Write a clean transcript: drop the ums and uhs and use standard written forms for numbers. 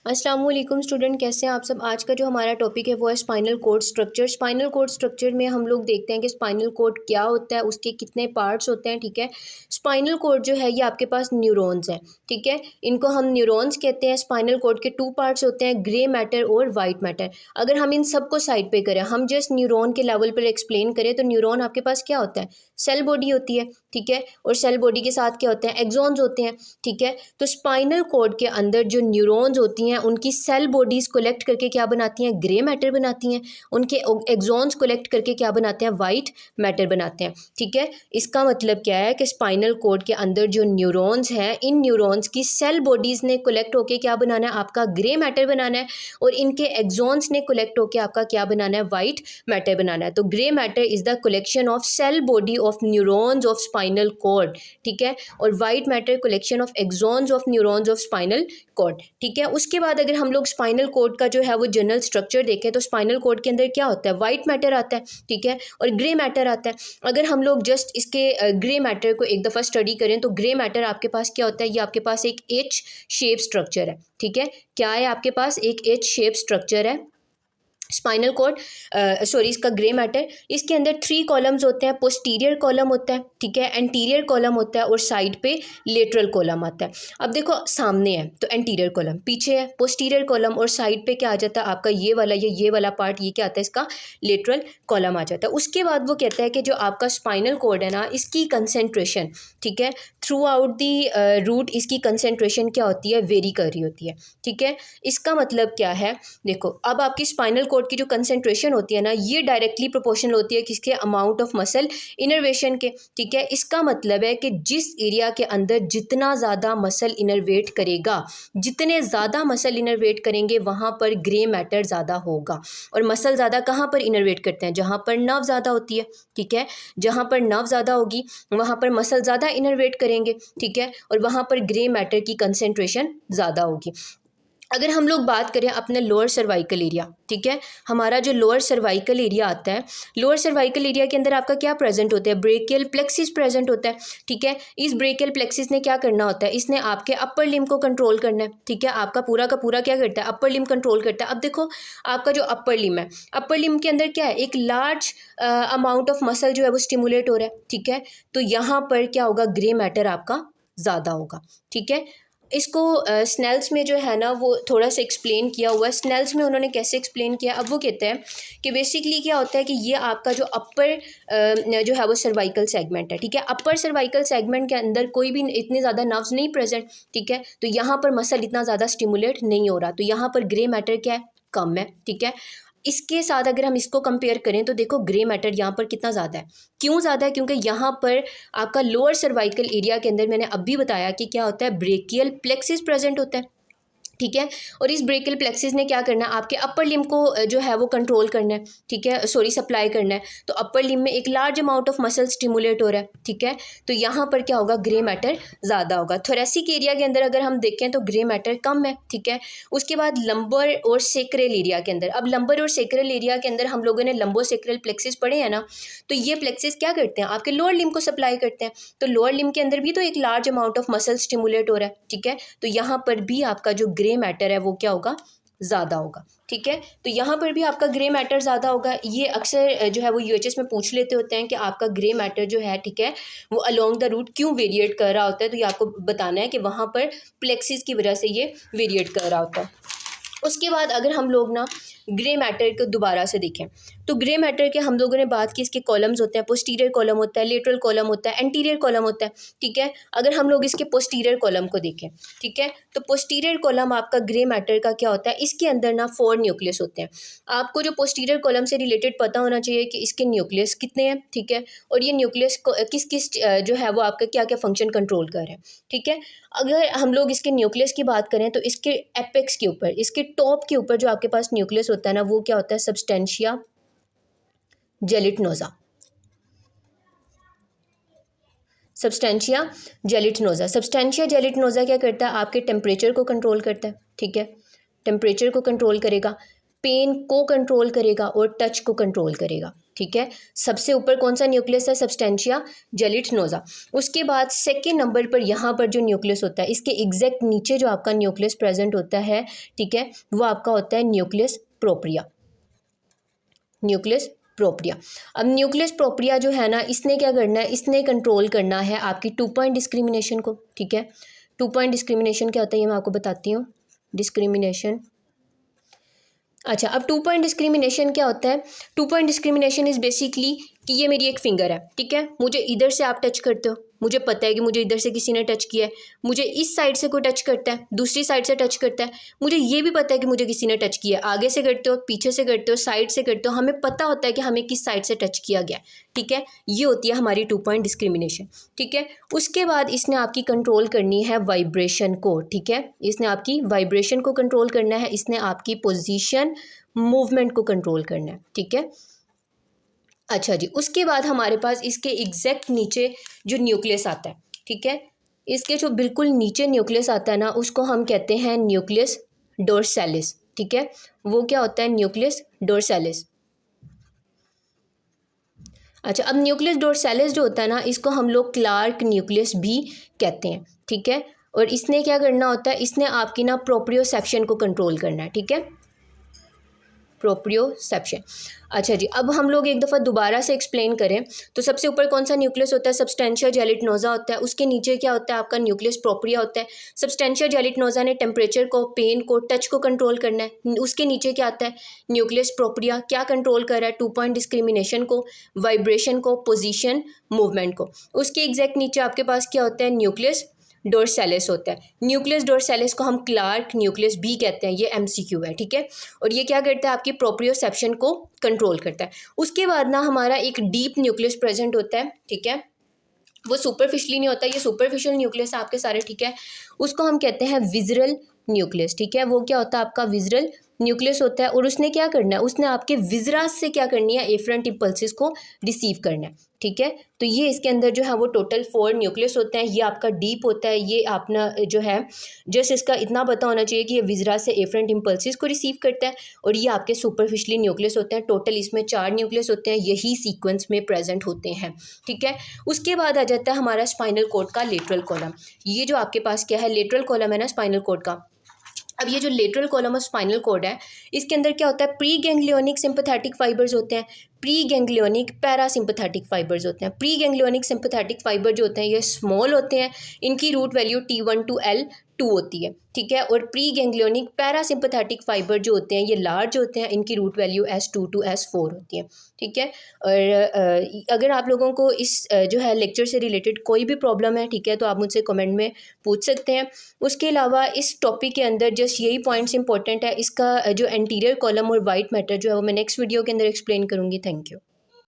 अस्सलाम वालेकुम स्टूडेंट, कैसे हैं आप सब। आज का जो हमारा टॉपिक है वो है spinal cord structure. Spinal cord structure में हम लोग देखते हैं कि स्पाइनल कॉर्ड क्या होता है, उसके कितने पार्ट्स होते हैं। ठीक है, स्पाइनल कॉर्ड जो है ये आपके पास न्यूरॉन्स हैं। ठीक है, इनको हम न्यूरॉन्स कहते हैं। स्पाइनल कॉर्ड के 2 पार्ट्स होते हैं, ग्रे मैटर और वाइट मैटर। अगर हम इन सबको साइड पे करें, हम जस्ट न्यूरॉन के लेवल पर एक्सप्लेन करें तो न्यूरॉन आपके पास क्या होता है, सेल बॉडी होती है। ठीक है, और सेल बॉडी के साथ क्या होते हैं, एक्सॉन्स होते हैं। ठीक है, तो स्पाइनल कॉर्ड के अंदर जो न्यूरॉन्स होती हैं उनकी सेल बॉडीज़ कलेक्ट करके क्या बनाती हैं, ग्रे मैटर बनाती हैं। उनके एक्सॉन्स कलेक्ट करके क्या बनाते हैं, वाइट मैटर बनाते हैं। ठीक है, इसका मतलब क्या है कि स्पाइनल कॉर्ड के अंदर जो न्यूरॉन्स हैं, इन न्यूरॉन्स की सेल बॉडीज़ ने कलेक्ट होकर क्या बनाना है, आपका ग्रे मैटर बनाना है। और इनके एक्सॉन्स ने कलेक्ट होकर आपका क्या बनाना है, वाइट मैटर बनाना है। तो grey matter is the collection of cell body of neurons of spinal cord. ठीक है, और white matter collection of axons of neurons of spinal cord. ठीक है, उसके बाद अगर हम लोग स्पाइनल कॉर्ड का जो है वो जनरल स्ट्रक्चर देखें तो स्पाइनल कॉर्ड के अंदर क्या होता है, वाइट मैटर आता है। ठीक है, और ग्रे मैटर आता है। अगर हम लोग जस्ट इसके ग्रे मैटर को एक दफ़ा स्टडी करें तो ग्रे मैटर आपके पास क्या होता है, ये आपके पास एक एच शेप स्ट्रक्चर है। ठीक है, क्या है आपके पास, एक एच शेप स्ट्रक्चर है स्पाइनल कॉर्ड, इसका ग्रे मैटर। इसके अंदर 3 कॉलम्स होते हैं, पोस्टीरियर कॉलम होता है। ठीक है, एंटीरियर कॉलम होता है और साइड पे लेटरल कॉलम आता है। अब देखो सामने है तो एंटीरियर कॉलम, पीछे है पोस्टीरियर कॉलम और साइड पे क्या आ जाता है आपका ये वाला पार्ट, ये क्या आता है, इसका लेटरल कॉलम आ जाता है। उसके बाद वो कहता है कि जो आपका स्पाइनल कॉर्ड है ना, इसकी कंसेंट्रेशन, ठीक है, थ्रू आउट दी रूट इसकी कंसेंट्रेशन क्या होती है, वेरी कर रही होती है। ठीक है, इसका मतलब क्या है, देखो अब आपकी स्पाइनल कॉर्ड की जो कंसेंट्रेशन होती है ना, ये डायरेक्टली प्रोपोर्शनल होती है किसके, अमाउंट ऑफ मसल इनर्वेशन के। ठीक है, इसका मतलब है कि जिस एरिया के अंदर जितना ज़्यादा मसल इनर्वेट करेगा, जितने ज़्यादा मसल इनर्वेट करेंगे वहाँ पर ग्रे मैटर ज़्यादा होगा। और मसल ज़्यादा कहाँ पर इनर्वेट करते हैं, जहाँ पर नर्व ज़्यादा होती है। ठीक है, जहाँ पर नर्व ज़्यादा होगी वहाँ पर मसल ज़्यादा इनर्वेट करेंगे। ठीक है, और वहाँ पर ग्रे मैटर की कंसेंट्रेशन ज़्यादा होगी। अगर हम लोग बात करें अपने लोअर सर्वाइकल एरिया, ठीक है, हमारा जो लोअर सर्वाइकल एरिया आता है, लोअर सर्वाइकल एरिया के अंदर आपका क्या प्रेजेंट होता है, ब्रेकियल प्लेक्सिस प्रेजेंट होता है। ठीक है, इस ब्रेकियल प्लेक्सिस ने क्या करना होता है, इसने आपके अपर लिम्ब को कंट्रोल करना है। ठीक है, आपका पूरा का पूरा क्या करता है, अपर लिम्ब कंट्रोल करता है। अब देखो आपका जो अपर लिम्ब है, अपर लिम्ब के अंदर क्या है, एक लार्ज अमाउंट ऑफ मसल जो है वो स्टिमुलेट हो रहा है। ठीक है, तो यहाँ पर क्या होगा, ग्रे मैटर आपका ज़्यादा होगा। ठीक है, इसको स्नेल्स में जो है ना वो थोड़ा सा एक्सप्लेन किया हुआ है। स्नेल्स में उन्होंने कैसे एक्सप्लेन किया, अब वो कहते हैं कि बेसिकली क्या होता है कि ये आपका जो अपर जो है वो सर्वाइकल सेगमेंट है। ठीक है, अपर सर्वाइकल सेगमेंट के अंदर कोई भी इतने ज़्यादा नर्व्स नहीं प्रेजेंट। ठीक है, तो यहाँ पर मसल इतना ज़्यादा स्टिमुलेट नहीं हो रहा, तो यहाँ पर ग्रे मैटर क्या है, कम है। ठीक है, इसके साथ अगर हम इसको कंपेयर करें तो देखो ग्रे मैटर यहाँ पर कितना ज़्यादा है, क्यों ज़्यादा है, क्योंकि यहाँ पर आपका लोअर सर्वाइकल एरिया के अंदर मैंने अभी बताया कि क्या होता है, ब्रेकियल प्लेक्सिस प्रेजेंट होता है। ठीक है, और इस ब्रेकियल प्लेक्सिस ने क्या करना है, आपके अपर लिम्ब को जो है वो कंट्रोल करना है। ठीक है, सप्लाई करना है। तो अपर लिम्ब में एक large amount of muscle stimulate हो रहा है। ठीक है, तो यहाँ पर क्या होगा, ग्रे मैटर ज़्यादा होगा। थोरेसिक एरिया के अंदर अगर हम देखें तो ग्रे मैटर कम है। ठीक है, उसके बाद लंबर और सेक्रल एरिया के अंदर, अब लंबर और सेक्रल एरिया के अंदर हम लोगों ने लंबो सेक्रल प्लेक्सिस पढ़े हैं ना, तो ये प्लेक्सिस क्या करते हैं, आपके लोअर लिम्ब को सप्लाई करते हैं। तो लोअर लिम्ब के अंदर भी तो एक large amount of muscle stimulate हो रहा है। ठीक है, तो यहाँ पर भी आपका जो ग्रे मैटर है वो क्या होगा, ज़्यादा होगा। ठीक है, तो यहाँ पर भी आपका ग्रे मैटर ज़्यादा होगा। ये अक्सर जो है वो यूएचएस में पूछ लेते होते हैं कि आपका ग्रे मैटर जो है, ठीक है, वो अलोंग द रूट क्यों वेरिएट कर रहा होता है, तो ये आपको बताना है कि वहाँ पर प्लेक्सिस की वजह से ये वेरिएट कर रहा होता है। उसके बाद अगर हम लोग ना ग्रे मैटर को दोबारा से देखें तो ग्रे मैटर के हम लोगों ने बात की, इसके कॉलम्स होते हैं, पोस्टीरियर कॉलम होता है, लेटरल कॉलम होता है, एंटीरियर कॉलम होता है। ठीक है, अगर हम लोग इसके पोस्टीरियर कॉलम को देखें, ठीक है, तो पोस्टीरियर कॉलम आपका ग्रे मैटर का क्या होता है, इसके अंदर ना 4 न्यूक्लियस होते हैं। आपको जो पोस्टीरियर कॉलम से रिलेटेड पता होना चाहिए कि इसके न्यूक्लियस कितने हैं। ठीक है, और ये न्यूक्लियस किस किस जो है वो आपका क्या क्या फंक्शन कंट्रोल कर रहे हैं। ठीक है, अगर हम लोग इसके न्यूक्लियस की बात करें तो इसके एपेक्स के ऊपर, इसके टॉप के ऊपर जो आपके पास न्यूक्लियस होता है ना, वो क्या होता है, सब्सटेंशिया जेलिटनोजा। सब्सटेंशिया जेलिटनोजा, सब्सटेंशिया जेलिटनोजा क्या करता है, आपके टेम्परेचर को कंट्रोल करता है। ठीक है, टेम्परेचर को कंट्रोल करेगा, पेन को कंट्रोल करेगा और टच को कंट्रोल करेगा। ठीक है। सबसे ऊपर कौन सा न्यूक्लियस है, सब्सटेंशिया जेलिटनोजा। उसके बाद सेकेंड नंबर पर यहाँ पर जो न्यूक्लियस होता है, इसके एग्जैक्ट नीचे जो आपका न्यूक्लियस प्रेजेंट होता है, ठीक है, वो आपका होता है न्यूक्लियस प्रोप्रिया। Nucleus propria. अब न्यूक्लियस प्रोप्रिया जो है ना, इसने क्या करना है, इसने कंट्रोल करना है आपकी 2 पॉइंट डिस्क्रिमिनेशन को, ठीक है। 2 पॉइंट डिस्क्रिमिनेशन क्या होता है ये मैं आपको बताती हूँ। डिस्क्रिमिनेशन, अच्छा, अब 2 पॉइंट डिस्क्रिमिनेशन क्या होता है। 2 पॉइंट डिस्क्रिमिनेशन इज़ बेसिकली कि ये मेरी एक फिंगर है, ठीक है, मुझे इधर से आप टच करते हो, मुझे पता है कि मुझे इधर से किसी ने टच किया है, मुझे इस साइड से कोई टच करता है, दूसरी साइड से टच करता है, मुझे ये भी पता है कि मुझे किसी ने टच किया है, आगे से करते हो, पीछे से करते हो, साइड से करते हो, हमें पता होता है कि हमें किस साइड से टच किया गया, ठीक है। ये होती है हमारी 2 पॉइंट डिस्क्रिमिनेशन, ठीक है। उसके बाद इसने आपकी कंट्रोल करनी है वाइब्रेशन को, ठीक है, इसने आपकी वाइब्रेशन को कंट्रोल करना है, इसने आपकी पोजीशन मूवमेंट को कंट्रोल करना है, ठीक है। अच्छा जी, उसके बाद हमारे पास इसके एग्जैक्ट नीचे जो न्यूक्लियस आता है, ठीक है, इसके जो बिल्कुल नीचे न्यूक्लियस आता है ना, उसको हम कहते हैं न्यूक्लियस डोर्सैलिस, ठीक है। वो क्या होता है, न्यूक्लियस डोर्सैलिस। अच्छा, अब न्यूक्लियस डोर्सैलिस जो होता है ना, इसको हम लोग क्लार्क न्यूक्लियस भी कहते हैं, ठीक है। और इसने क्या करना होता है, इसने आपकी ना प्रोप्रियोसेप्शन को कंट्रोल करना है, ठीक है, प्रोप्रियोसेप्शन। अच्छा जी, अब हम लोग एक दफ़ा दोबारा से एक्सप्लेन करें तो सबसे ऊपर कौन सा न्यूक्लियस होता है, सब्सटेंशिया जेलिटनोजा होता है। उसके नीचे क्या होता है, आपका न्यूक्लियस प्रोप्रिया होता है। सब्सटेंशिया जेलिटनोजा ने टेम्परेचर को, पेन को, टच को कंट्रोल करना है। उसके नीचे क्या आता है, न्यूक्लियस प्रोप्रिया क्या कंट्रोल कर रहा है, 2 पॉइंट डिस्क्रिमिनेशन को, वाइब्रेशन को, पोजिशन, मूवमेंट को। उसके एग्जैक्ट नीचे आपके पास क्या होता है, न्यूक्लियस डोर्सैलिस होता है। न्यूक्लियस डोर्सैलिस को हम क्लार्क न्यूक्लियस भी कहते हैं, ये एमसीक्यू है, ठीक है। और ये क्या करता है, आपकी प्रोप्रियोसेप्शन को कंट्रोल करता है। उसके बाद ना हमारा एक डीप न्यूक्लियस प्रेजेंट होता है, ठीक है, वो सुपरफिशियली नहीं होता, ये सुपरफिशियल न्यूक्लियस आपके सारे, ठीक है। उसको हम कहते हैं विजरल न्यूक्लियस, ठीक है। वो क्या होता है, आपका विजरल न्यूक्लियस होता है। और उसने क्या करना है, उसने आपके विजरा से क्या करनी है, एफरेंट इम्पल्सिस को रिसीव करना है, ठीक है। तो ये इसके अंदर जो है वो टोटल 4 न्यूक्लियस होते हैं। ये आपका डीप होता है, ये अपना जो है जस्ट इसका इतना पता होना चाहिए कि ये विजरा से एफरेंट इम्पल्सिस को रिसीव करता है। और ये आपके सुपरफिशियली न्यूक्लियस होते हैं। टोटल इसमें 4 न्यूक्लियस होते हैं, यही सीक्वेंस में प्रेजेंट होते हैं, ठीक है। उसके बाद आ जाता है हमारा स्पाइनल कॉर्ड का लेटरल कॉलम। ये जो आपके पास क्या है, लेटरल कॉलम है ना स्पाइनल कॉर्ड का। अब ये जो lateral column of spinal cord है, इसके अंदर क्या होता है, प्री गैंग्लियोनिक सिंपैथेटिक फाइबर्स होते हैं, प्री गैंग्लियोनिक पैरासिम्पैथेटिक फाइबर्स होते हैं। प्री गैंग्लियोनिक सिंपैथेटिक फाइबर जो होते हैं ये स्मॉल होते हैं, इनकी root value T1 to L2 होती है, ठीक है। और प्री गैंग्लियोनिक पैरासिम्पैथेटिक फाइबर जो होते हैं ये लार्ज होते हैं, इनकी root value S2 to S4 होती है, ठीक है। और अगर आप लोगों को इस जो है लेक्चर से रिलेटेड कोई भी प्रॉब्लम है, ठीक है, तो आप मुझसे कमेंट में पूछ सकते हैं। उसके अलावा इस टॉपिक के अंदर जस्ट यही पॉइंट्स इंपॉर्टेंट है। इसका जो एंटीरियर कॉलम और वाइट मैटर जो है वो मैं नेक्स्ट वीडियो के अंदर एक्सप्लेन करूँगी। Thank you.